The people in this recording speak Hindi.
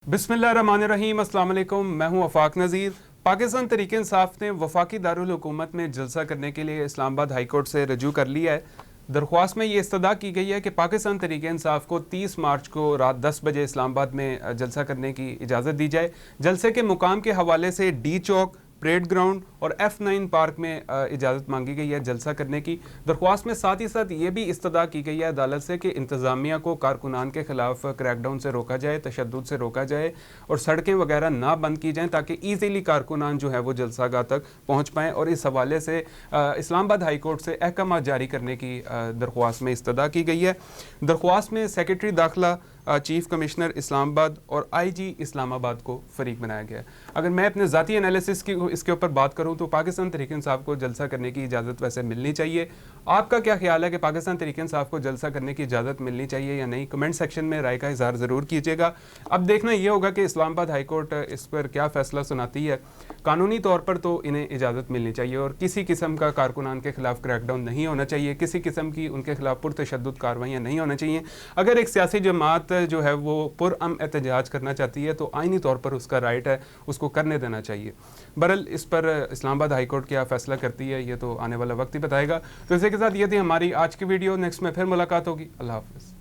बिस्मिल्लाहिर्रहमानिर्रहीम, अस्सलाम वालेकुम। मैं हूं वफाक नज़ीर। पाकिस्तान तहरीक इंसाफ ने वफाकी दारुल हुकूमत में जलसा करने के लिए इस्लामाबाद हाई कोर्ट से रजू कर लिया है। दरख्वास्त में ये इस्तदा की गई है कि पाकिस्तान तहरीक इंसाफ को 30 मार्च को रात 10 बजे इस्लामाबाद में जलसा करने की इजाज़त दी जाए। जलसे के मुकाम के हवाले से डी चौक, परेड ग्राउंड और F9 पार्क में इजाज़त मांगी गई है जलसा करने की। दरख्वास्त में साथ ही साथ ये भी इस्तदा की गई है अदालत से कि इंतज़ामिया को कारकुनान के ख़िलाफ़ क्रैकडाउन से रोका जाए, तशद्दुद से रोका जाए और सड़कें वगैरह ना बंद की जाएँ ताकि ईज़िली कारकुनान जो है वो जलसागाह तक पहुँच पाएँ। और इस हवाले से इस्लामाबाद हाई कोर्ट से अहकामात जारी करने की दरख्वास्त में इस्तदा की गई है। दरख्वास्त में सेक्रेटरी दाखिला, चीफ कमिश्नर इस्लामाबाद और IG इस्लामाबाद को फरीक बनाया गया है। अगर मैं अपने ज़ाती एनालिसिस की इसके ऊपर बात करूं तो पाकिस्तान तहरीक इंसाफ को जलसा करने की इजाज़त वैसे मिलनी चाहिए। आपका क्या ख्याल है कि पाकिस्तान तहरीक इंसाफ को जलसा करने की इजाज़त मिलनी चाहिए या नहीं? कमेंट सेक्शन में राय का इज़हार ज़रूर कीजिएगा। अब देखना ये होगा कि इस्लामाबाद हाई कोर्ट इस पर क्या फ़ैसला सुनाती है। कानूनी तौर पर तो इन्हें इजाज़त मिलनी चाहिए और किसी किस्म का कारकुनान के खिलाफ क्रैकडाउन नहीं होना चाहिए, किसी किस्म की उनके खिलाफ पुरतशद्दुद कार्रवाइयाँ नहीं होना चाहिए। अगर एक सियासी जमात जो है वो पुरअमन एहतजाज करना चाहती है तो आईनी तौर पर उसका राइट है, उसको करने देना चाहिए। बहरहाल इस पर इस्लामाबाद हाई कोर्ट क्या फ़ैसला करती है ये तो आने वाला वक्त ही बताएगा। तो इसी के साथ ये थी हमारी आज की वीडियो। नेक्स्ट में फिर मुलाकात होगी। अल्लाह हाफ़िज़।